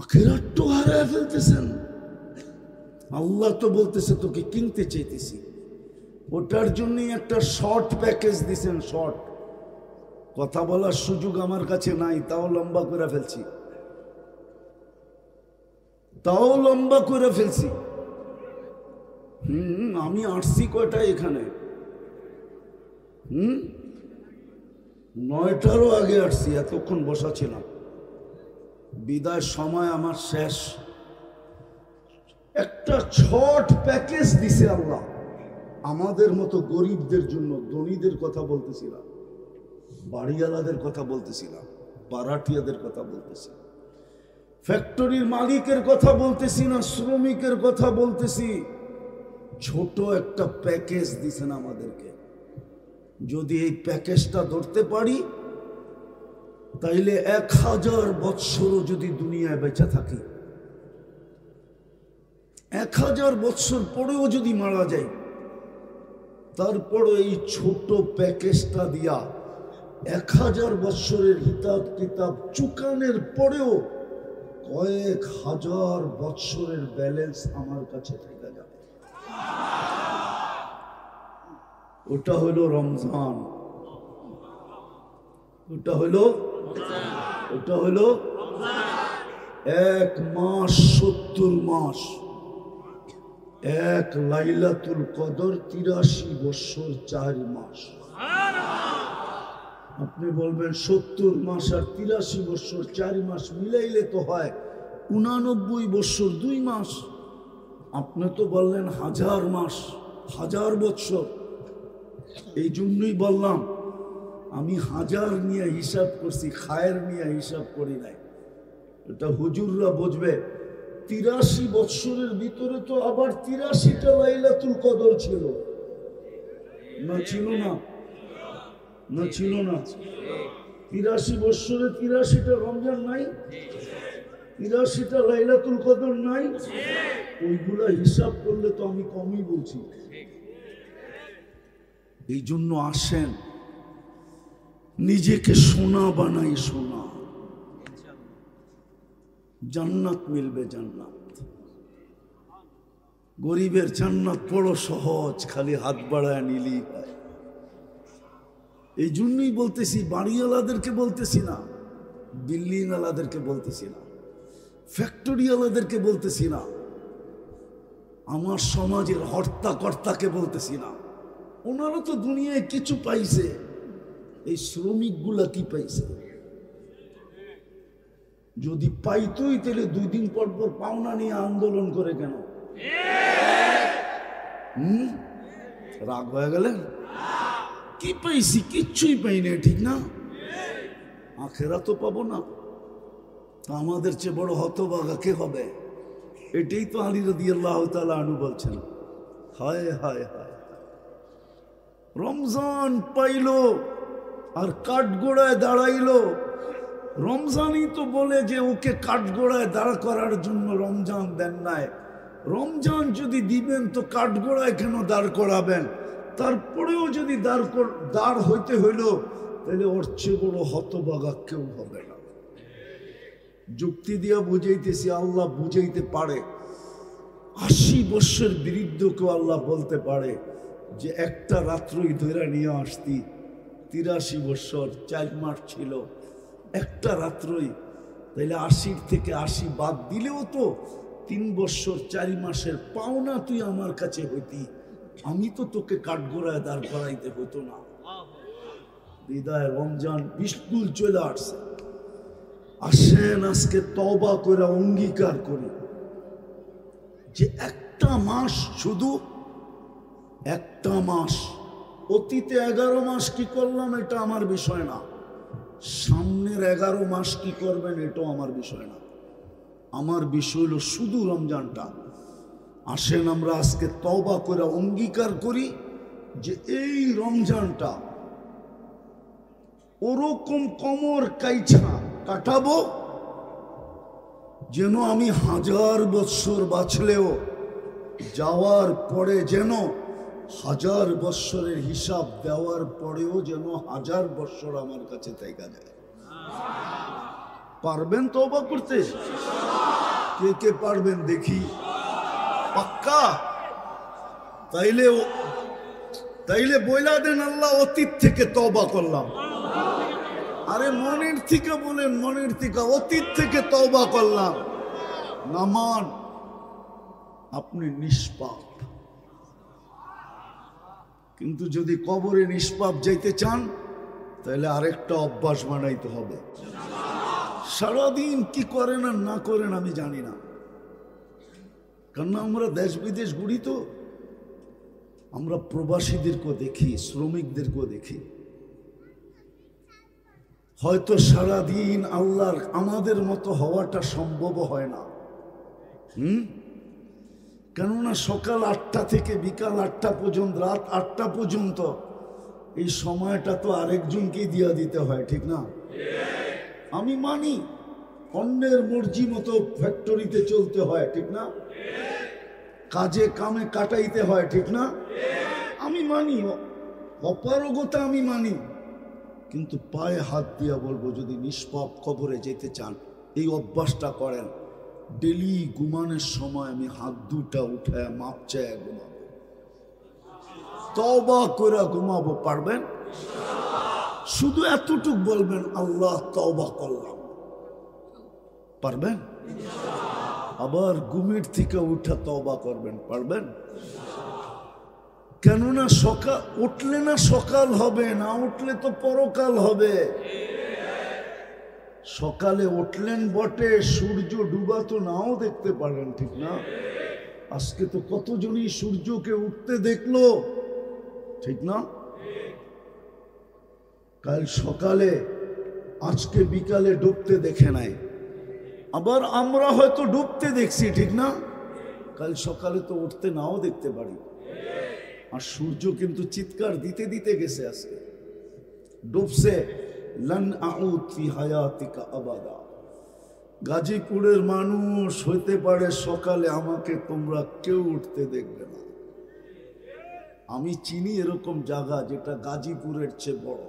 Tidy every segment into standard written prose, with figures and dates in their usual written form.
আখিরাত তো হারায় ফেলতেছেন। আল্লাহ তো বলতেছে তোকে কিনতে চাইতেছি, ওটার জন্য একটা শর্ট প্যাকেজ দিছেন। শর্ট কথা বলার সুযোগ আমার কাছে নাই, তাও লম্বা করে ফেলছি, তাও লম্বা করে ফেলছি। আমি আসছি কয়টা এখানে? 9টারও আগে আসছি, এতক্ষণ বসা ছিলাম। বিদায় সময় আমার শেষ। একটা শর্ট প্যাকেজ দিছে আল্লাহ আমাদের মতো গরিবদের জন্য। ধনীদের কথা বলতেছিলাম, বাড়িওয়ালাদের কথা বলতেছিলাম, বারাটিয়াদের কথা বলতেছি, ফ্যাক্টরির মালিকের কথা বলতেছি না, শ্রমিকের কথা বলতেছি। ছোট একটা প্যাকেজ দিছেন আমাদেরকে। যদি এই প্যাকেজটা ধরতে পারি তাইলে 1000 বৎসরও যদি দুনিয়ায় বেঁচে থাকি, 1000 বৎসর পরেও যদি মারা যাই, তারপরও এই ছোট প্যাকেজটা দিয়া 1000 বৎসরের হিসাব কিতাব চুকানের পরেও কয়েক হাজার বৎসরের ব্যালেন্স আমার কাছে থেকে যাবে। ওটা হলো রমজান, ওটা হলো 1 মাস 70 মাস, 1 লাইলাতুল কদর 83 বৎসর 4 মাস। আপনি বলবেন 70 মাস আর 83 বৎসর 4 মাস মিলাইলে তো হয় 89 বৎসর 2 মাস। আপনি তো বললেন 1000 মাস 1000 বৎসর। এই জন্যই বললাম আমি 1000 নিয়ে হিসাব করছি, খায়ের নিয়ে হিসাব করি নাই। এটা হুজুররা বুঝবে। 83 বৎসরের ভিতরে তো আবার 83টা লাইলাতুল কদর ছিল না? ছিল না? না ছিল না? 83 বৎসরে 83টা রমজান নাই? 83টা লাইলাতুল কদর নাই? ওইগুলা হিসাব করলে তো আমি কমই বলছি। এই জন্য আসেন নিজেকে সোনা বানাই, সোনা। জান্নাত মিলবে, জান্নাত। গরিবের জান্নাত বড় সহজ, খালি হাত বাড়ায় নিলেই হয়। এই জন্যই বলতেছি, বাড়িওয়ালাদেরকে বলতেছি না, বিল্ডিংওয়ালাদেরকে বলতেছি না, ফ্যাক্টরিওয়ালাদেরকে বলতেছি না, আমার সমাজের হর্তাকর্তাকে বলতেছি না। ওনারা তো দুনিয়ায় কিছু পাইছে, এই শ্রমিকগুলা কি পাইছে? যদি পাইতই তাহলে 2 দিন পর পর পাওনা নিয়ে আন্দোলন করে কেন? রাগ হয়ে গেলেন? কি পাইছি? কিচ্ছুই পাই না, ঠিক না? আখেরা তো পাবো না, আমাদের চেয়ে বড় হতভাগা কে হবে? এটাই তো আলী রাদিয়াল্লাহু তাআলা আনহু বলছেন। হায় হায় হায়, রমজান পাইলো আর কাঠগোড়ায় দাঁড়াইলো। রমজানই তো বলে যে ওকে কাঠগোড়ায় দাঁড়া করার জন্য রমজান দেন নাই। রমজান যদি দিবেন তো কাঠগোড়ায় কেন দাঁড় করাবেন? তারপরেও যদি দাঁড় হইতে হইল তাহলে ওর চেয়ে বড় হতভাগা কেউ হবে না। যুক্তি দিয়া বুঝাইতেছি, আল্লাহ বুঝাইতে পারে। 80 বৎসর বিরুদ্ধকেও আল্লাহ বলতে পারে যে একটা রাত্রই ধরে নিয়ে আসতি, 83 বৎসর 4 মাস ছিল, একটা রাত্রই। তাইলে 80 থেকে 80 বাদ দিলেও তো 3 বৎসর 4 মাসের পাওনা তুই আমার কাছে হইতি, আমি তো তোকে কাঠগোড়ায় দাঁড় করাইতে হতো না। বিদায় রমজান বিস্কুল চলে আসছে। আসেন আজকে তওবা করে অঙ্গীকার করি যে একটা মাস, শুধু একটা মাস। অতীতে 11 মাস কি করলাম এটা আমার বিষয় না, সামনের 11 মাস কি করবেন এটাও আমার বিষয় না। আমার বিষয় হলো শুধু রমজানটা। আসেন আমরা আজকে তওবা করে অঙ্গীকার করি যে এই রমজানটা ওরকম কোমর কাইছা কাটাবো যেন আমি 1000 বৎসর বাঁচলেও যাওয়ার পরে যেন 1000 বৎসরের হিসাব দেওয়ার পরেও যেন 1000 বৎসর আমার কাছে থেকে যায়। পারবেন তওবা করতে? কে কে পারবেন দেখি? পাক্কা? তাইলে তাইলে বইলা দেন, আল্লাহ অতীত থেকে তওবা করলাম। আরে মনের থেকে বলেন, মনের থেকে, অতীত থেকে তওবা করলাম। নামান, আপনি নিষ্পাপ। কিন্তু যদি কবরে নিষ্পাপ যাইতে চান তাহলে আরেকটা অভ্যাস বানাইতে হবে। সারাদিন কি করেন আর না করেন আমি জানি না, কারণ আমরা দেশ বিদেশ ঘুরি, তো আমরা প্রবাসীদেরকেও দেখি, শ্রমিকদেরকেও দেখি। হয়তো সারাদিন আল্লাহর আমাদের মতো হওয়াটা সম্ভব হয় না। কেননা সকাল 8টা থেকে বিকাল 8টা পর্যন্ত, রাত 8টা পর্যন্ত, এই সময়টা তো আরেকজনকেই দিয়া দিতে হয়, ঠিক না? আমি মানি অন্যের মর্জি মতো ফ্যাক্টরিতে চলতে হয়, ঠিক না? কাজে কামে কাটাইতে হয়, ঠিক না? আমি মানি, অপারগতা আমি মানি, কিন্তু পায়ে হাত দিয়া বলবো, যদি নিষ্পাপ কবরে যেতে চান এই অভ্যাসটা করেন। ডেলি ঘুমানোর সময় আমি হাত দুটা উঠায় মাপ চায় ঘুমাবো, তওবা করে ঘুমাবো। পারবেন? শুধু এতটুক বলবেন, আল্লাহ তওবা করলাম। পারবেন? আবার ঘুমের থেকে উঠা তওবা করবেন। পারবেন? কেননা সকাল উঠলে না সকাল হবে, না উঠলে তো পরকাল হবে। সকালে উঠলেন বটে, সূর্য ডুবা তো নাও দেখতে পারেন, ঠিক না? আজকে তো কতজনই সূর্যকে উঠতে দেখলো, ঠিক না? কাল সকালে, আজকে বিকালে ডুবতে দেখে নাই। আবার আমরা হয়তো ডুবতে দেখছি, ঠিক না? কাল সকালে তো উঠতে নাও দেখতে পারি। আর সূর্য কিন্তু চিৎকার দিতে দিতে গেছে, আজকে ডুবছে। লান আউদ ফি হায়াতিকা আবাদা। গাজীপুরের মানুষ হইতে পারে সকালে আমাকে তোমরা কেউ উঠতে দেখবে না। আমি চিনি এরকম জায়গা যেটা গাজীপুরের চেয়ে বড়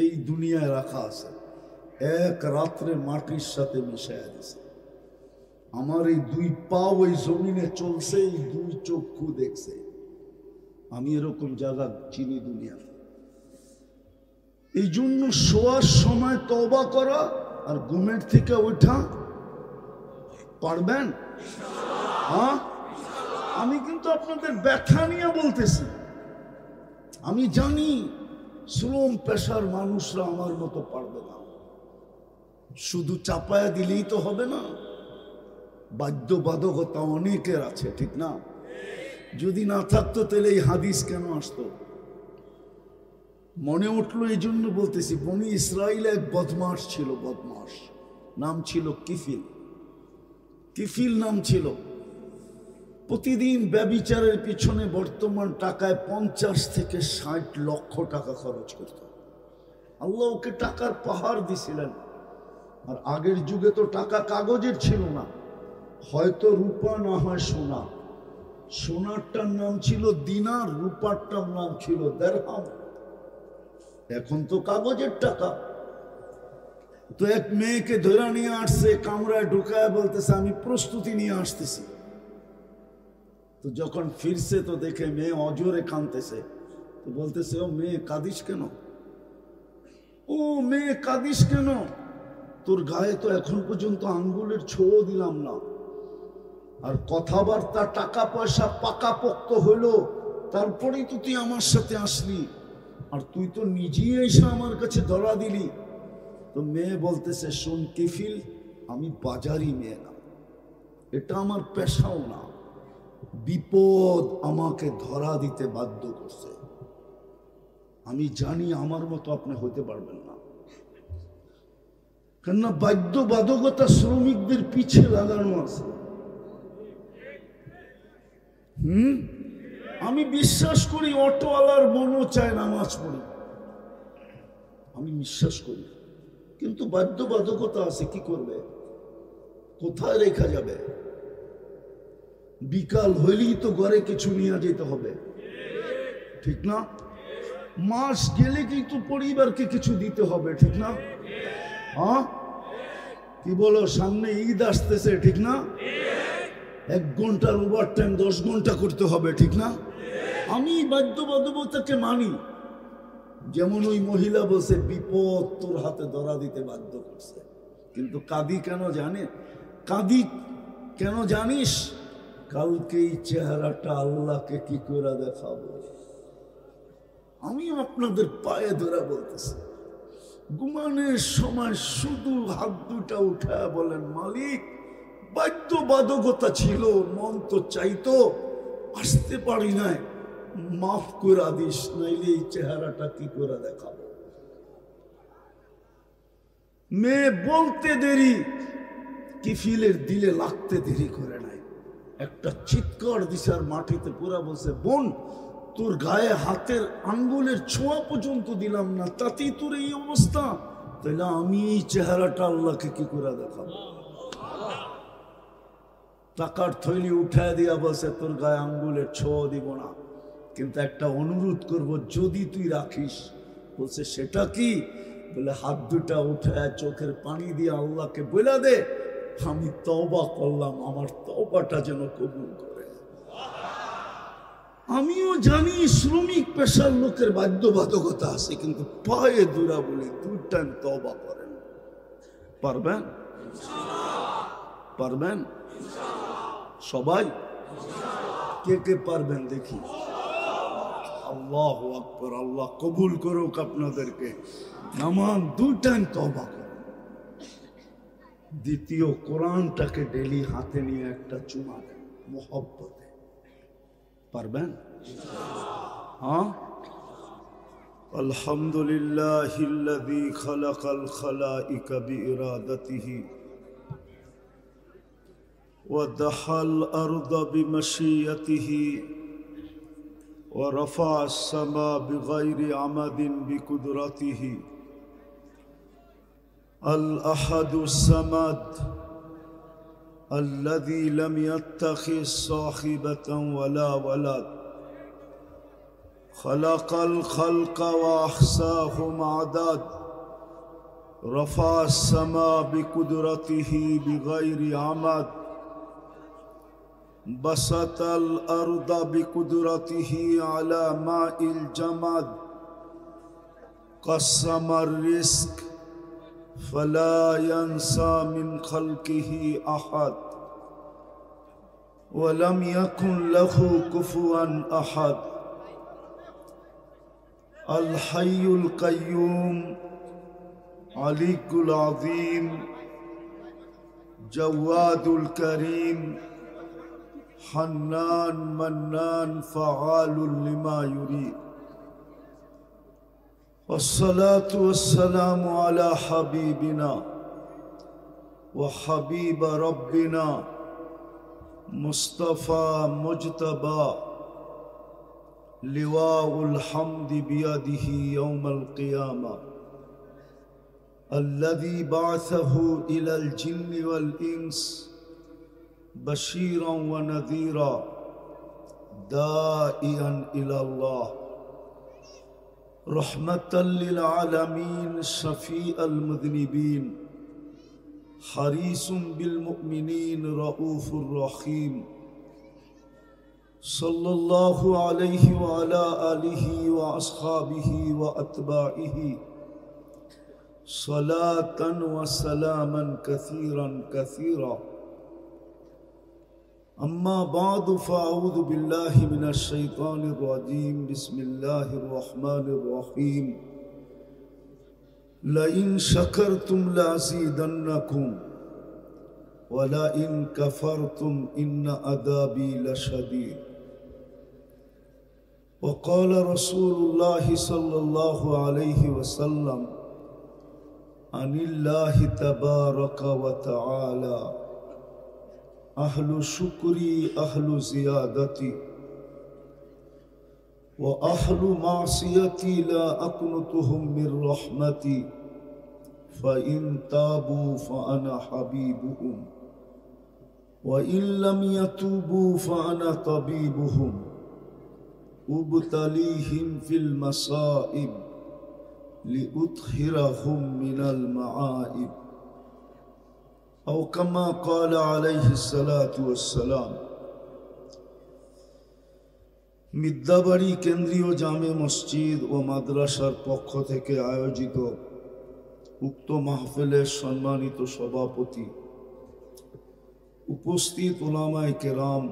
এই দুনিয়ায় রাখা আছে, এক রাত্রে মাটির সাথে মিশাইয়া দিছে। আমার এই 2 পা ওই জমিনে চলছে, এই 2 চক্ষু দেখছে। আমি এরকম জায়গা চিনি দুনিয়াতে। এই জন্য শোয়ার সময় তওবা করা আর ঘুমের থেকে ওঠা। পারবেন? হ্যাঁ, আমি কিন্তু আপনাদের ব্যথা নিয়ে বলতেছি। আমি জানি শ্রম পেশার মানুষরা আমার মতো পারবে না। শুধু চাপায়া দিলেই তো হবে না, বাধ্যবাধকতা অনেকের আছে, ঠিক না? যদি না থাকতো তাহলে এই হাদিস কেন আসতো? মনে উঠলো এই জন্য বলতেছি। বনি ইসরাইলে এক বদমাস ছিল, বদমাস, নাম ছিল কিফিল। কিফিল নাম ছিল। প্রতিদিন ব্যভিচারের পিছনে বর্তমান টাকায় 50 থেকে 60 লক্ষ টাকা খরচ করত। আল্লাহ ওকে টাকার পাহাড় দিছিলেন। আর আগের যুগে তো টাকা কাগজের ছিল না, হয়তো রূপা না হয় সোনা। সোনারটার নাম ছিল দিনার, রূপারটার নাম ছিল দিরহাম। এখন তো কাগজের টাকা। তো এক মেয়েকে ধরে নিয়ে আসছে, কামরায় ঢুকায় বলতেছে আমি প্রস্তুতি নিয়ে আসতেছি। তো যখন ফিরছে তো দেখে মেয়ে অজরে কাঁদতেছে। তো বলতেছে, ও মেয়ে কাঁদিস কেন? ও মেয়ে কাঁদিস কেন? তোর গায়ে তো এখন পর্যন্ত আঙ্গুলের ছোঁয়া দিলাম না, আর কথাবার্তা টাকা পয়সা পাকাপোক্ত হইলো, তারপরেই তো তুই আমার সাথে আসলি, আর তুই তো নিজেই এসে আমার কাছে ধরা দিলি। তো মেয়ে বলতেছে, শোন কিফিল, আমি বাজারি মেয়ে না, এটা আমার পেশাও না, বিপদ আমাকে ধরা দিতে বাধ্য করছে। আমি জানি আমার মতো আপনি হতে পারবেন না, কেননা বাধ্যবাধকতা শ্রমিকদের পিছে লাগানো আছে। আমি বিশ্বাস করি অটোওয়ালার মনও চায় নামাজ পড়ি, আমি বিশ্বাস করি, কিন্তু বাধ্যবাধকতা আছে, কি করবে? কোথায় রেখা যাবে? বিকাল হইলেই তো ঘরে কিছু নিয়ে যেতে হবে, ঠিক না? মাস গেলে কিন্তু পরিবারকে কিছু দিতে হবে, ঠিক না? হ্যাঁ, কি বলো? সামনে ঈদ আসতেছে, ঠিক না? 1 ঘন্টার ওভার টাইম 10 ঘন্টা করতে হবে, ঠিক না? আমি বাধ্যবাধকতাকে মানি। যেমন ওই মহিলা বলছে বিপদ তোর হাতে ধরা দিতে বাধ্য করছে, কিন্তু কাঁদি কেন জানে? কাঁদি কেন জানিস? কালকে এই চেহারাটা আল্লাহকে কি করে দেখাবো। আমি আপনাদের পায়ে ধরে বলতেছি, ঘুমানোর সময় শুধু হাত দুটা উঠায় বলেন, মালিক বাধ্যবাধকতা ছিল, মন তো চাইতো, আসতে পারি নাই, মাফ করে দিস, নাইলে এই চেহারাটা কি করে দেখাবো। মেয়ে বলতে দেরি, কিফিলের দিলে লাগতে দেরি করে নাই। একটা চিৎকার দিছে আর মাটিতে পুরা বলছে, বোন তোর গায়ে হাতের আঙ্গুলের ছোঁয়া পর্যন্ত দিলাম না, তাতেই তোর এই অবস্থা, তাহলে আমি এই চেহারাটা আল্লাহকে কি করে দেখাবো। টাকার থৈলি উঠায় দিয়া বলছে তোর গায়ে আঙ্গুলের ছোঁয়া দিব না, কিন্তু একটা অনুরোধ করব, যদি তুই রাখিস। বলছে সেটা কি? বলে হাত দুটা উঠায় চোখের পানি দিয়ে আল্লাহকে বলে দে, আমি তওবা করলাম, আমার তওবাটা যেন কবুল করে। আমিও জানি শ্রমিক পেশার লোকের বাধ্যবাধকতা আছে, কিন্তু পায়ে দূরা বলি 2 টাইম তওবা করেন। পারবেন? পারবেন সবাই? কে কে পারবেন দেখি? আল্লাহু আকবার, আল্লাহ কবুল করুক আপনাদেরকে। নামান 2 টাইম তওবা করেন। দ্বিতীয়, কোরআনটাকে ডেলি হাতে নিয়ে একটা চুমা দেন মোহব্বতে। পারবেন? হ্যাঁ। আলহামদুলিল্লাহিল্লাযী খালাকাল খালাইকা বিইরাদাতিহি ওয়া দাহাল আরদা বিমাশিয়াতিহি ওয়া রাফা'আস সামা বিগাইরি আমাদিন বিকুদরাতিহি। الأحد الصمد الذي لم يتخذ صاحبة ولا ولد خلق الخلق وأحصاهم عدد رفع السماء بقدرته بغير عمد بسط الأرض بقدرته على ماء الجمد قسم الرزق فلا ينسى من خلقه أحد ولم يكن له كفوا أحد الحي القيوم علي العظيم جواد الكريم حنان منان فعال لما يريد والصلاة والسلام على حبيبنا وحبيب ربنا مصطفى مجتبى لواء الحمد بيده يوم القيامة الذي بعثه إلى الجن والإنس بشيرا ونذيرا داعيا إلى الله رحمة للعالمين شفيع المذنبين حريص بالمؤمنين رؤوف رحيم صلى الله عليه وعلى آله وأصحابه وأتباعه صلاة وسلاما كثيرا كثيرا أما بعد فأعوذ بالله من الشيطان الرجيم بسم الله الرحمن الرحيم لئن شكرتم لأزيدنكم ولئن كفرتم إن عذابي لشديد وقال رسول الله صلى الله عليه وسلم عن الله تبارك وتعالى أهل شكري أهل زيادتي وأهل معصيتي لا أقنطهم من رحمتي فإن تابوا فأنا حبيبهم وإن لم يتوبوا فأنا طبيبهم أبتليهم في المصائب لأطهرهم من المعائب আও কামা ক্বালা আলাইহিস সালাতু ওয়াস সালাম। মিদ্যাবাড়ি কেন্দ্রীয় জামে মসজিদ ও মাদ্রাসার পক্ষ থেকে আয়োজিত উক্ত মাহফিলের সম্মানিত সভাপতি, উপস্থিত উলামায়ে কেরাম,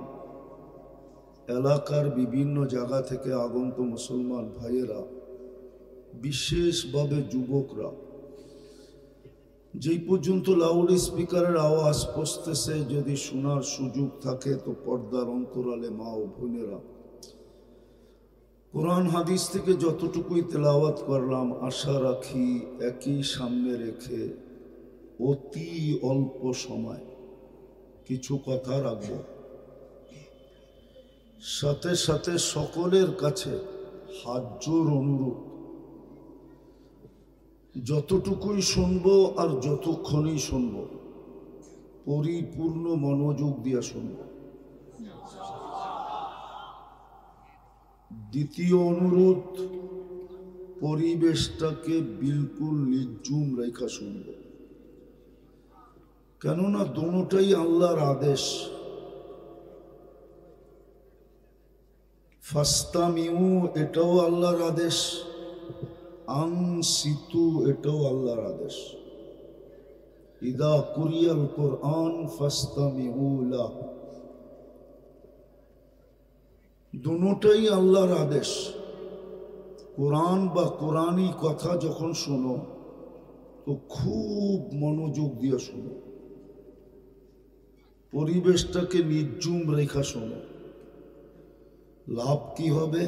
এলাকার বিভিন্ন জায়গা থেকে আগন্ত মুসলমান ভাইয়েরা, বিশেষভাবে যুবকরা, যেই পর্যন্ত লাউড স্পিকারের আওয়াজ পৌঁছতেছে যদি শোনার সুযোগ থাকে তো পর্দার অন্তরালে মা ও বোনেরা, কোরআন হাদিস থেকে যতটুকুই তেলাওয়াত করলাম আশা রাখি একই সামনে রেখে অতি অল্প সময় কিছু কথা রাখব। সাথে সাথে সকলের কাছে হাত জোর অনুরোধ, যতটুকুই শুনবো আর যতক্ষণই শুনবো পরিপূর্ণ মনোযোগ দিয়ে শুনবো। দ্বিতীয় অনুরোধ, পরিবেশটাকে বিলকুল নির্জুম রেখা শুনবো, কেননা দুটোটাই আল্লাহর আদেশ। ফাস্তামিউ এটাও আল্লাহর আদেশ, আনসিতু এটাও আল্লাহর আদেশ। ইদা কুরিয়াল কুরআন ফাস্তামিউ লাহু, দুটোটাই আল্লাহর আদেশ। কোরআন বা কোরআনী কথা যখন শোনো তো খুব মনোযোগ দিয়ে শোনো, পরিবেশটাকে নির্জুম রেখা শোনো। লাভ কি হবে?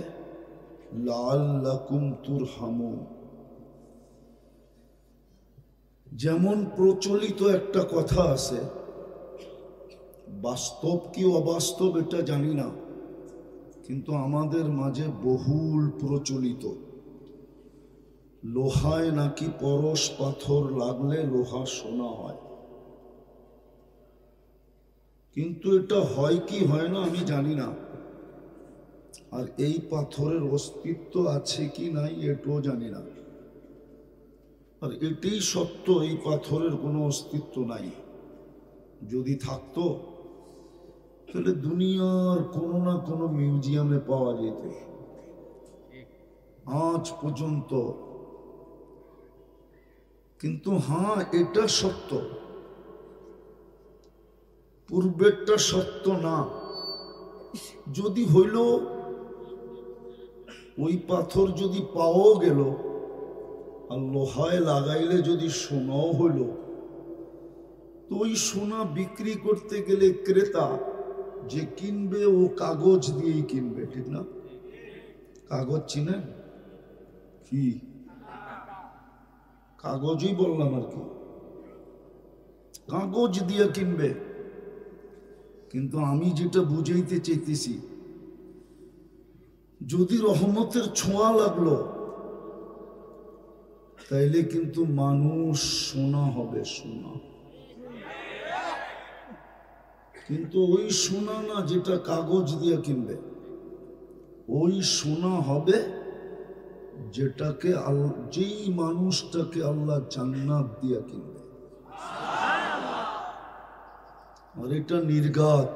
লাআল্লাকুম তুরহামুন। যেমন প্রচলিত একটা কথা আছে, বাস্তব কি অবাস্তব এটা জানি না, কিন্তু আমাদের মাঝে বহুল প্রচলিত, লোহায় নাকি পরশ পাথর লাগলে লোহা সোনা হয়। কিন্তু এটা হয় কি হয় না আমি জানি না, আর এই পাথরের অস্তিত্ব আছে কি নাই এটাও জানি না। আর এটাই সত্য, এই পাথরের কোনো অস্তিত্ব নাই। যদি থাকতো তাহলে দুনিয়ার কোনো না কোনো মিউজিয়ামে পাওয়া যেত। আজ পর্যন্ত কিন্তু হ্যাঁ, এটা সত্য, পূর্বেরটা সত্য না। যদি হইল ওই পাথর যদি পাওয়াও গেল আর লোহায় লাগাইলে যদি সোনাও হইল, তো ওই সোনা বিক্রি করতে গেলে ক্রেতা যে কিনবে ও কাগজ দিয়েই কিনবে, ঠিক না? কাগজ চিনেন কি? কাগজই বললাম আর কি, কাগজ দিয়ে কিনবে। কিন্তু আমি যেটা বুঝাইতে চাইতেছি, যদি রহমতের ছোঁয়া লাগলো তাইলে কিন্তু মানুষ সোনা হবে, সোনা। কিন্তু ওই সোনা না যেটা কাগজ দিয়ে কিনবে, ওই সোনা হবে যেটাকে যেই মানুষটাকে আল্লাহ জান্নাত দিয়ে কিনবে। আর এটা নির্ঘাত।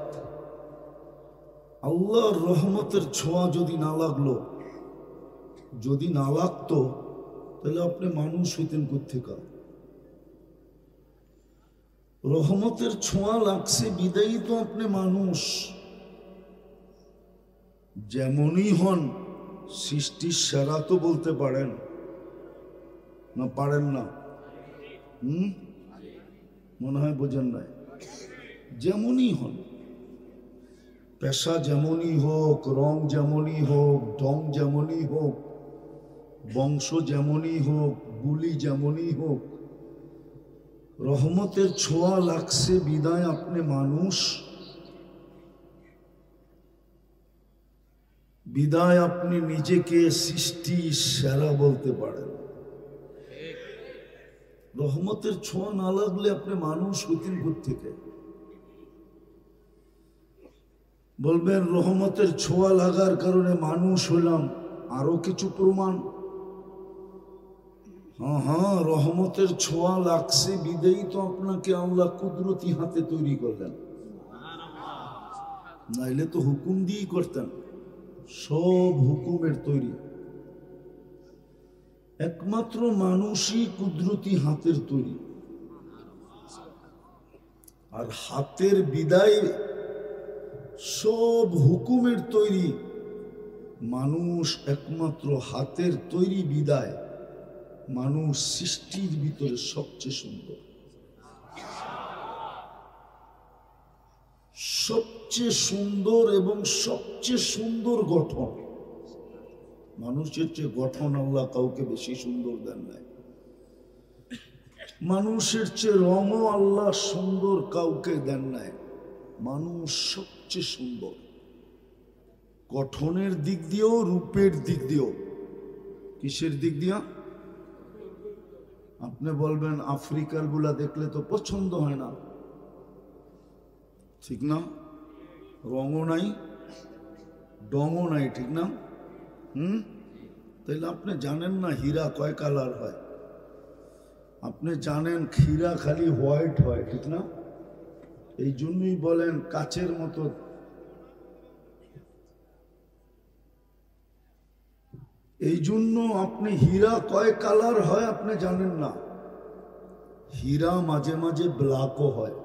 আল্লাহর রহমতের ছোঁয়া যদি না লাগলো, যদি না লাগতো তাহলে আপনি মানুষ হইতেন কোত্থেকে? রহমতের ছোঁয়া লাগছে বিদায়ী তো আপনি মানুষ। যেমনই হন, সৃষ্টির সেরা তো বলতে পারেন না? পারেন না? মনে হয় বোঝেন নাই। যেমনই হন, পেশা যেমনই হোক, রং যেমনই হোক, ঢং যেমনই হোক, বংশ যেমনই হোক, গুলি যেমনই হোক, রহমতের ছোঁয়া লাগছে বিদায় আপনি মানুষ, বিদায় আপনি নিজেকে সৃষ্টি সেরা বলতে পারেন। রহমতের ছোঁয়া না লাগলে আপনি মানুষ হইতেন কোত্থেকে? বলবেন রহমতের ছোঁয়া লাগার কারণে মানুষ হইলাম, আরো কিছু প্রমাণ। হ্যাঁ হ্যাঁ, রহমতের ছোঁয়া লাগছে বিদেই তো আপনাকে আল্লাহ কুদরতি হাতে তৈরি করলেন, নাইলে তো হুকুম দিয়েই করতেন। সব হুকুমের তৈরি, একমাত্র মানুষই কুদরতি হাতের তৈরি। আর হাতের বিদায় সব হুকুমের তৈরি, মানুষ একমাত্র হাতের তৈরি বিদায় মানুষ সৃষ্টির ভিতরে সবচেয়ে সুন্দর, সবচেয়ে সুন্দর এবং সবচেয়ে সুন্দর গঠন। মানুষের চেয়ে গঠন আল্লাহ কাউকে বেশি সুন্দর দেন নাই, মানুষের চেয়ে রঙও আল্লাহ সুন্দর কাউকে দেন নাই। মানুষ সবচেয়ে সুন্দর গঠনের দিক দিয়েও, রূপের দিক দিয়েও। কিসের দিক দিয়া? আপনি বলবেন আফ্রিকার গুলা দেখলে তো পছন্দ হয় না, ঠিক না? রঙও নাই, ডঙও নাই, ঠিক না? তাইলে আপনি জানেন না হীরা কয় কালার হয়? আপনি জানেন হীরা খালি হোয়াইট হয়, ঠিক না? এই জন্যই বলেন কাচের মতো। এই জন্য আপনি হীরা কয় কালার হয় আপনি জানেন না। হীরা মাঝে মাঝে ব্ল্যাকও হয়।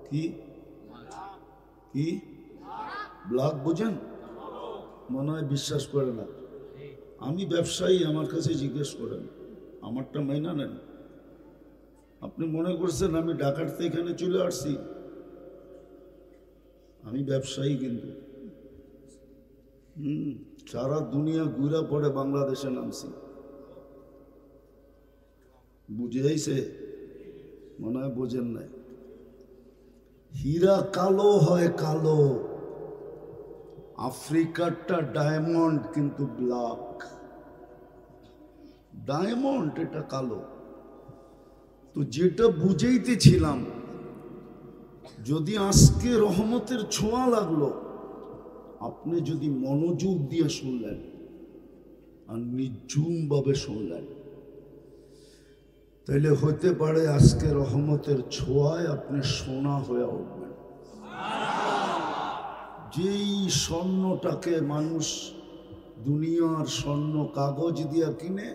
কি কি ব্ল্যাক বুঝেন? মনে হয় বিশ্বাস করে না। আমি ব্যবসায়ী, আমার কাছে জিজ্ঞেস করেন, আমারটা মাইনা নেন। আপনি মনে করছেন আমি ঢাকার থেকে এখানে চলে আসছি? আমি ব্যবসায়ী, কিন্তু সারা দুনিয়া ঘুরা পড়ে বাংলাদেশে নামছি। বুঝে যাইছে? মনে হয় বোঝেন নাই। হীরা কালো হয়, কালো। আফ্রিকারটা ডায়মন্ড কিন্তু ব্ল্যাক। ডায়মন্ড এটা কালো। তো যেটা বুঝাইতেছিলাম, যদি আজকে রহমতের ছোঁয়া লাগলো, আপনি যদি মনোযোগ দিয়ে শুনলেন আর নিঝুম ভাবে শুনলেন, তাইলে হতে পারে আজকে রহমতের ছোঁয়ায় আপনি সোনা হয়ে উঠবেন। যেই স্বর্ণটাকে মানুষ দুনিয়ার স্বর্ণ কাগজ দিয়া কিনে,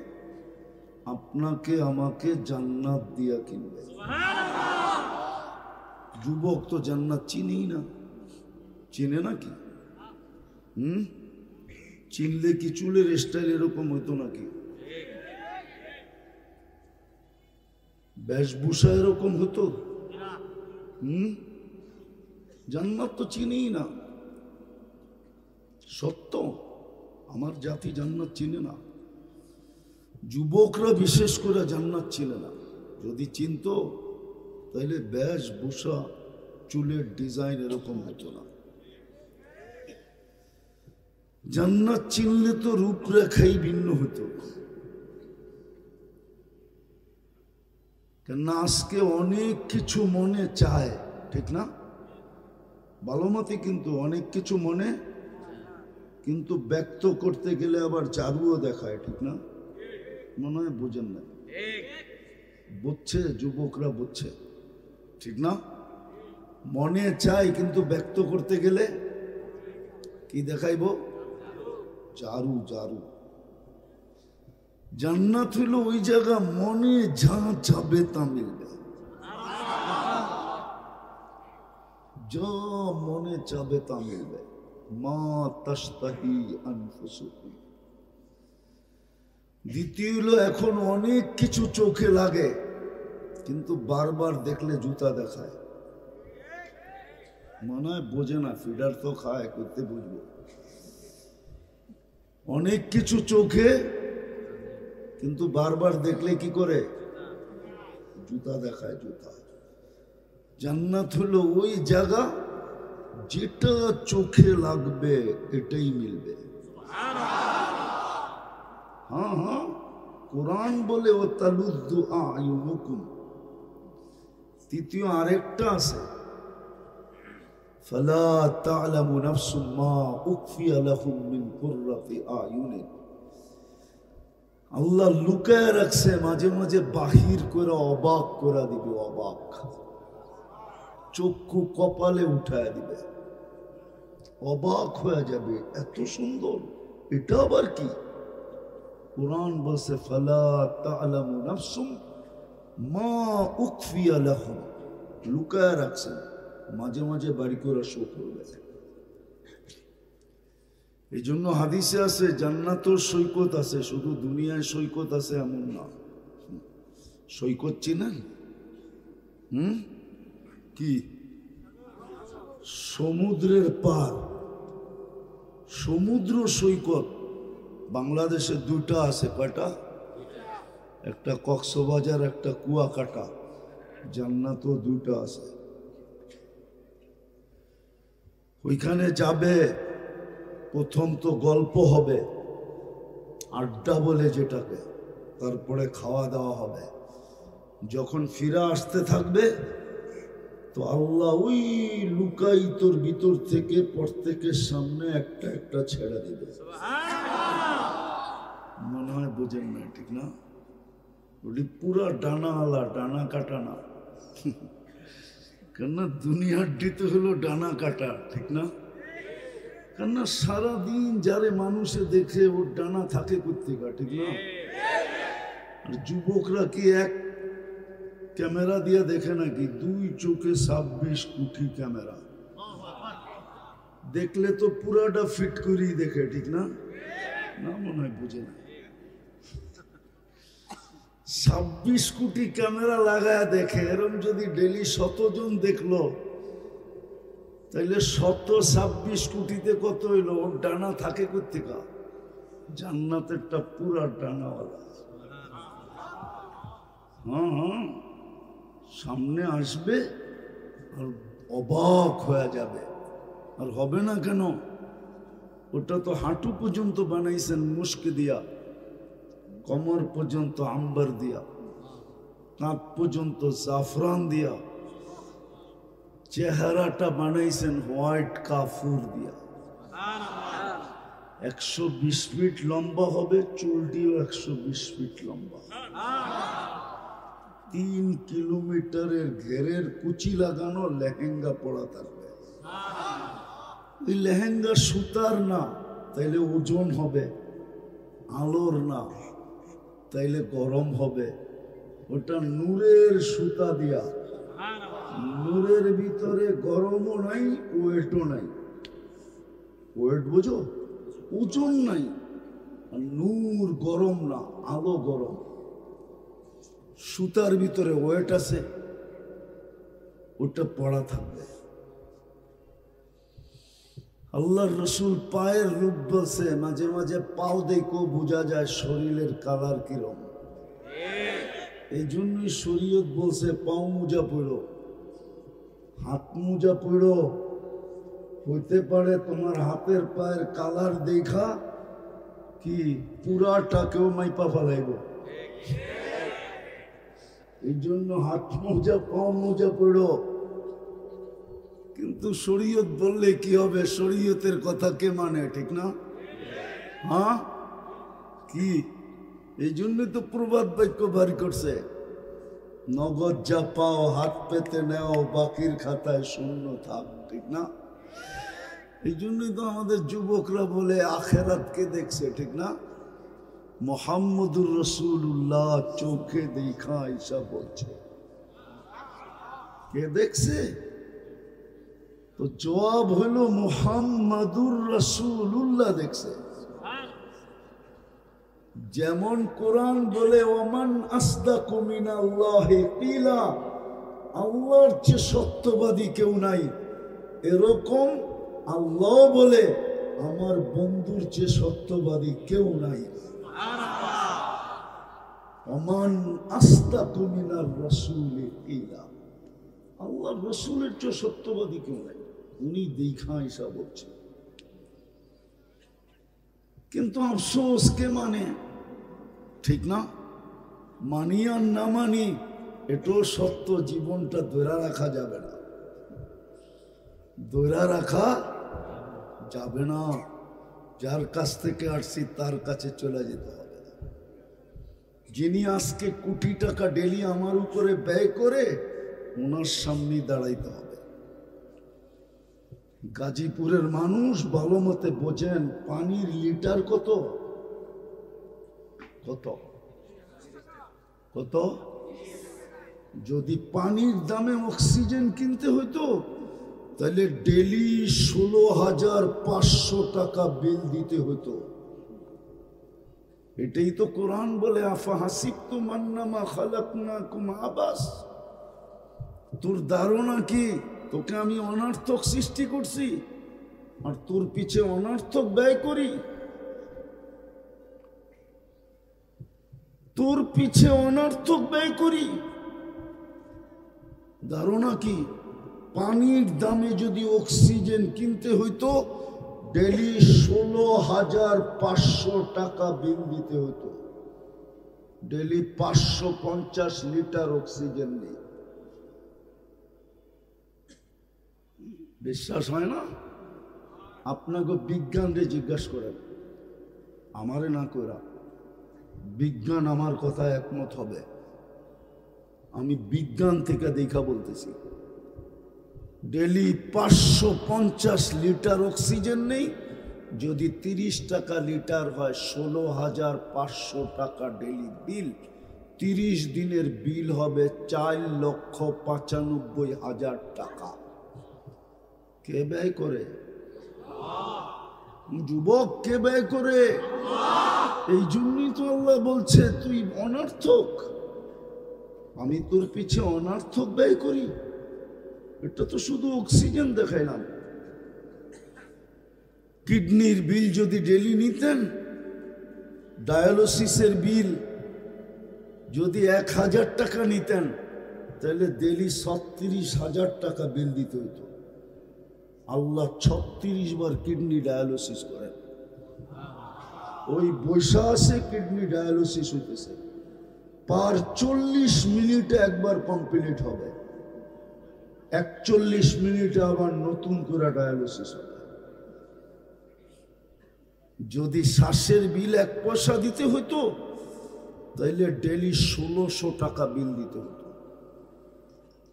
আপনাকে আমাকে জান্নাত দিয়া কিনবে। যুবক তো জান্নাত চিনেই না, চিনে নাকি? চিনলে কি চুলের স্টাইল এরকম হইতো নাকি? বেশভূষা এরকম হতো? জান্নাত তো চিনেই না। সত্য, আমার জাতি জান্নাত চিনে না। যুবকরা বিশেষ করে জান্নাত চিনে না। যদি চিনত তাহলে বেশভূষা, চুলের ডিজাইন এরকম হতো না। জান্নাত চিনলে তো রূপরেখাই ভিন্ন হতো। কেননা আজকে অনেক কিছু মনে চায়, ঠিক না? ভালো মতে, কিন্তু অনেক কিছু মনে, কিন্তু ব্যক্ত করতে গেলে আবার চারুও দেখায়, ঠিক না? মনে হয় বোঝেন না। বুঝছে, যুবকরা বুঝছে, ঠিক না? মনে চাই, কিন্তু ব্যক্ত করতে গেলে কি দেখাইব? চারু। চারু। জান্নাত হইল ওই জায়গা, মনে যা চাবে তা মিলবে। যা মনে চাবে তা মিলবে। মা তাশতাহি আনফুসুকুম। দ্বিতীয় হলো, এখন অনেক কিছু চোখে লাগে, কিন্তু বারবার দেখলে জুতা দেখায়। মনে হয় বোঝে না, ফিডার তো খায়, করতে বুঝবো। অনেক কিছু চোখে, কিন্তু বারবার দেখলে কি করে? জুতা দেখায়, জুতা। জান্নাত হলো ওই জায়গা, যেটা চোখে লাগবে এটাই মিলবে। হ্যাঁ হ্যাঁ, কোরআন বলে ও তালুদ্দু আয়ুনুকুম। তৃতীয় আরেকটা আছে, ফালা তা'লামু নাফসুম মা উখফিয়া লাহুম মিন কুররাতি আয়ুনিন। আল্লাহ লুকায় রাখছে, মাঝে মাঝে বাহির করে অবাক করে দিবে, অবাক, চক্ষু কপালে উঠায় দিবে, অবাক হয়ে যাবে, এত সুন্দর, এটা আবার কি? কুরআন বলছে ফালা তা'লামু নাফসুম মা উখফিয়া লাহুম, লুকায় রাখছেন, মাঝে মাঝে বাড়ি করে শো করবে। এই জন্য হাদিসে আছে জান্নাতের সৈকত আছে, শুধু দুনিয়ায় সৈকত আছে এমন না। সৈকত চিনেন? কি? সমুদ্রের পার, সমুদ্র সৈকত বাংলাদেশে দুটা আছে। কয়টা? একটা কক্সবাজার, একটা কুয়াকাটা। জান্নাতও দুটা আছে। ওইখানে যাবে, প্রথম তো গল্প হবে, আড্ডা বলে যেটাকে, তারপরে খাওয়া দাওয়া হবে। যখন ফিরে আসতে থাকবে তো আল্লাহ ওই লুকায়িতর ভিতর থেকে প্রত্যেকের সামনে একটা একটা ছেড়ে দিবে। মনে হয় বোঝেন না, ঠিক না? ওটি পুরা ডানা আলা, ডানা কাটা না। কেননা দুনিয়ার দিতে হলো ডানা কাটা, ঠিক না? কেননা সারাদিন যারে মানুষে দেখে ওর ডানা থাকে কোত্থেকে, ঠিক না? আর যুবকরা কি এক ক্যামেরা দিয়ে দেখে নাকি? দুই চোখে 26 কোটি ক্যামেরা দেখলে তো পুরাটা ফিট করেই দেখে, ঠিক না? না, মনে হয় বুঝে না। 26 কোটি ক্যামেরা লাগায় দেখে, এরম যদি ডেলি 100 জন দেখলো, তাইলে 126 কোটিতে কত হইলো? ওর ডানা থাকে কোত্থেকে? জান্নাতেরটা পুরা ডানাওয়ালা। হ্যাঁ, সামনে আসবে আর অবাক হয়ে যাবে। আর হবে না কেন? ওটা তো হাঁটু পর্যন্ত বানাইছেন মুস্ক দিয়া, কমর পর্যন্ত আম্বার দিয়া, কাঁধ পর্যন্ত জাফরান দিয়া, চেহারাটা বানাইছেন হোয়াইট কাফুর দিয়া। 120 ফিট লম্বা হবে, চুলটিও 120 ফিট লম্বা। 3 কিলোমিটারের ঘেরের কুচি লাগানো লেহেঙ্গা পরা থাকবে। ওই লেহেঙ্গা সুতার না, তাইলে ওজন হবে, আলোর না, তাইলে গরম হবে। ওটা নূরের সুতা দিয়া, নূরের ভিতরে গরমও নাই, ওয়েটও নাই। ওয়েট বুঝো? ওজন নাই। নূর গরম না, আলো গরম। সুতার ভিতরে ওয়েট আছে, ওটা পড়া থাকবে। আল্লাহর রসুল পায়ের রূপ বলছে, মাঝে মাঝে পাও দেখো বোঝা যায় শরীরের কালার কিরম। এই জন্যই শরীয়ত বলছে পাও মোজা পড়ো, হাত মোজা পড়ো। হইতে পারে তোমার হাতের পায়ের কালার দেখা কি পুরাটাকেও মাইপা ফেলাইব। এই জন্য হাত মোজা, পাও মোজা পড়ো। কিন্তু শরীয়ত বললে কি হবে? শরীয়তের কথা কে মানে, ঠিক না? হ্যাঁ, কি? এই জন্যই তো প্রবাদ বাক্য বাড়ি করছে, নগদ যা পাও হাত পেতে নেও, বাকির খাতায় শূন্য থাক, ঠিক না? এই জন্যই তো আমাদের যুবকরা বলে আখেরাতকে দেখছে, ঠিক না? মুহাম্মদুর রাসূলুল্লাহ চোখে দেখা ঈসা বলছে, কে দেখছে? তো জবাব হলো মুহাম্মদুর রাসূলুল্লাহ দেখছে। যেমন কোরআন বলে ওমান আসদাকু মিনাল্লাহি কিলা, আল্লাহর চেয়ে সত্যবাদী কেউ নাই, এরকম আল্লাহ বলে আমার বন্ধুর চেয়ে সত্যবাদী কেউ নাই। ওমান আসদাকু মিনার রাসূলি কিলা, আল্লাহর রাসূলের চেয়ে সত্যবাদী কেউ নাই, উনি দেখা ঈসা বলছে। কিন্তু আফসোস কে মানে, ঠিক না? মানি আর না মানি, এটাও সত্য, জীবনটা ধরে রাখা যাবে না, ধরে রাখা যাবে না। যার কাছ থেকে আসছি তার কাছে চলে যেতে হবে। যিনি আজকে কোটি টাকা ডেলি আমার উপরে ব্যয় করে, ওনার সামনে দাঁড়াইতে হবে। গাজীপুরের মানুষ ভালো মতে বোঝেন, পানির লিটার কত? কত কত? যদি পানির দামে অক্সিজেন কিনতে হতো তাহলে ডেলি 16,500 টাকা বিল দিতে হতো। এটাই তো কোরআন বলে, আফা হাসিবতুম আন্নামা খালাকনাকুম আবাস। তোর ধারণা কি তোকে আমি অনর্থক সৃষ্টি করছি আর তোর পিছে অনর্থক ব্যয় করি? তোর পিছে অনর্থক ব্যয় করি? ধারণা কি? পানির দামে যদি অক্সিজেন কিনতে হইতো ডেলি 16,500 টাকা বিল দিতে হতো। ডেলি 550 লিটার অক্সিজেন নেই। বিশ্বাস হয় না? আপনাকে বিজ্ঞানরে জিজ্ঞাসা করেন, আমারে না করা। বিজ্ঞান আমার কথা একমত হবে। আমি বিজ্ঞান থেকে দেখা বলতেছি। ডেলি 550 লিটার অক্সিজেন নেই। যদি 30 টাকা লিটার হয় 16,500 টাকা ডেলি বিল। 30 দিনের বিল হবে 4,95,000 টাকা। কে ব্যয় করে? যুবক, কে ব্যয় করে? এই জন্যই তো আল্লাহ বলছে তুই অনর্থক, আমি তোর পিছে অনর্থক ব্যয় করি। এটা তো শুধু অক্সিজেন দেখাইলাম। কিডনির বিল যদি ডেলি নিতেন, ডায়ালিসিসের বিল যদি 1,000 টাকা নিতেন, তাহলে ডেলি 36,000 টাকা বিল দিতে হতো। আল্লাহ 36 বার কিডনি ডায়ালিসিস করেন। ওই বৈশা আছে কিডনি ডায়ালিসিস হইতেছে, পার 40 মিনিটে একবার কমপ্লিট হবে। 41 মিনিটে আবার নতুন করে ডায়ালিসিস হবে। যদি শ্বাসের বিল 1 পয়সা দিতে হতো তাইলে ডেলি 1600 টাকা বিল দিতে হতো।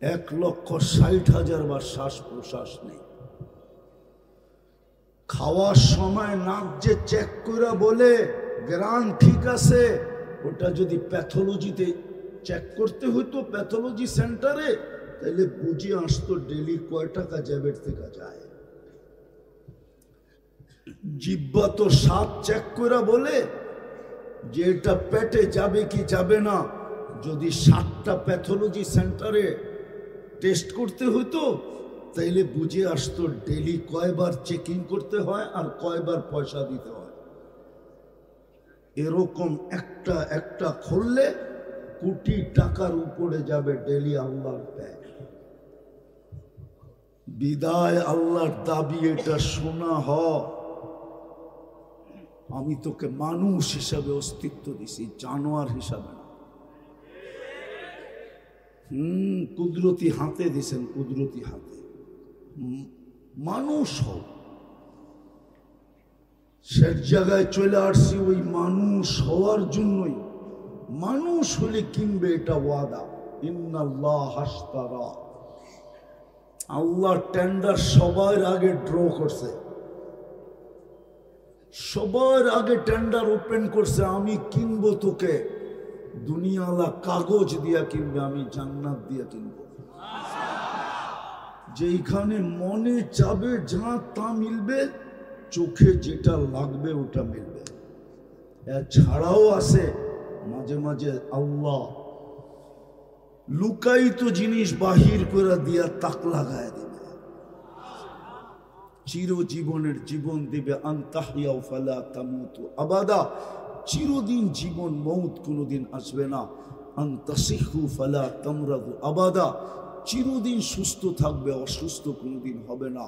1,60,000 বার শ্বাস প্রশ্বাস নেই। খাওয়ার সময় নাক যে চেক করে বলে গ্রান ঠিক আছে, ওটা যদি প্যাথোলজিতে চেক করতে হতো প্যাথোলজি সেন্টারে, তাহলে বুঝে আসতো ডেলি কয় টাকা জ্যাবের থেকে যায়। জিহ্বা তো স্বাদ চেক করে বলে যে এটা পেটে যাবে কি যাবে না। যদি 7টা প্যাথোলজি সেন্টারে টেস্ট করতে হতো তাইলে বুঝে আসতো ডেলি কয়বার চেকিং করতে হয় আর কয়বার পয়সা দিতে হয়। এরকম একটা একটা খুললে কোটি টাকার উপরে যাবে ডেলি আল্লাহর ব্যয়। বিদায় আল্লাহর দাবি এটা শোনা হ, আমি তোকে মানুষ হিসাবে অস্তিত্ব দিছি, জানোয়ার হিসাবে না। কুদরতি হাতে দিছেন, কুদরতি হাতে। মানুষ হও। সে জায়গায় চলে আসছি ওই মানুষ হওয়ার জন্যই। মানুষ হলে কিনবে, এটা ওয়াদা। ইন্নাল্লাহ হাশতারা, আল্লাহ টেন্ডার সবার আগে ড্র করছে, সবার আগে টেন্ডার ওপেন করছে। আমি কিনবো তোকে, দুনিয়াওয়ালা কাগজ দিয়া কিনবে, আমি জান্নাত দিয়া কিনবো। যেইখানে মনে চাবে যা তা মিলবে, চোখে যেটা লাগবে ওটা মিলবে। এছাড়াও আছে মাঝে মাঝে আল্লাহ লুকায়িত জিনিস বাহির করে দিয়া তাক লাগায় দিবে, চিরজীবনের জীবন দিবে। আনতাহিয়াও ফালা তামুতু আবাদা, চিরদিন জীবন, মৌত কোনোদিন আসবে না। আনতাসিহু ফালা তামরাদু আবাদা, চিরদিন সুস্থ থাকবে, অসুস্থ কোনোদিন হবে না।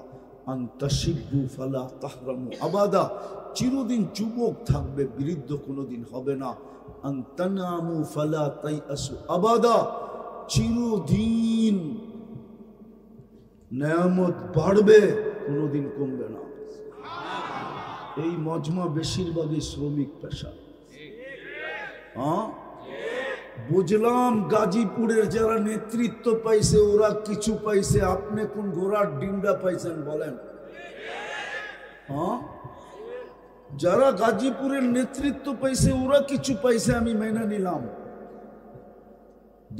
আনতাশিব্বু ফালা তাহরামু আবাদা, চিরদিন যুবক থাকবে, বৃদ্ধ কোনোদিন হবে না। আনতানামু ফালা তাইআসু আবাদা, চিরদিন নেয়ামত বাড়বে, কোনোদিন কমবে না। এই মজমা বেশিরভাগই শ্রমিক পেশা। হ্যাঁ, বুঝলাম গাজীপুরের যারা নেতৃত্ব পাইছে ওরা কিছু পাইছে, আপনি কোন ঘোড়ার ডিমটা পাইছেন বলেন? হ্যাঁ, যারা গাজীপুরের নেতৃত্ব পাইছে ওরা কিছু পাইছে, আমি মেনে নিলাম।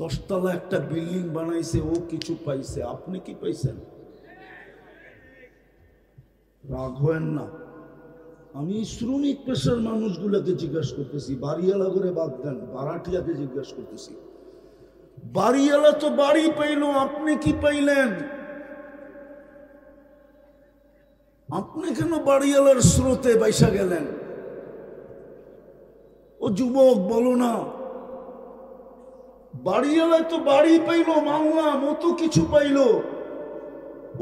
10 তলা একটা বিল্ডিং বানাইছে, ও কিছু পাইছে, আপনি কি পাইছেন? রাগ হয় না। আমি শ্রমিক পেশার মানুষগুলোকে জিজ্ঞাসা করতেছি, বাড়িওয়ালা করে বাদ দেন, ভাড়াটিয়াকে জিজ্ঞাসা করতেছি। বাড়িওয়ালা তো বাড়ি পাইল, আপনি কি পাইলেন? আপনি কেন বাড়িওয়ালার স্রোতে বাইসা গেলেন? ও যুবক বলো না, বাড়িওয়ালা তো বাড়ি পাইল, মানলাম, ও তো কিছু পাইল।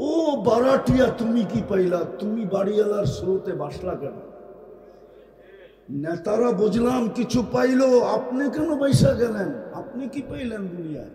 ও বারাটিয়া তুমি কি পাইলা? তুমি বাড়িওয়ালার স্রোতে বাসলা কেন? নেতারা বুঝলাম কিছু পাইলো, আপনি কেন বাইসা গেলেন? আপনি কি পাইলেন দুনিয়ায়?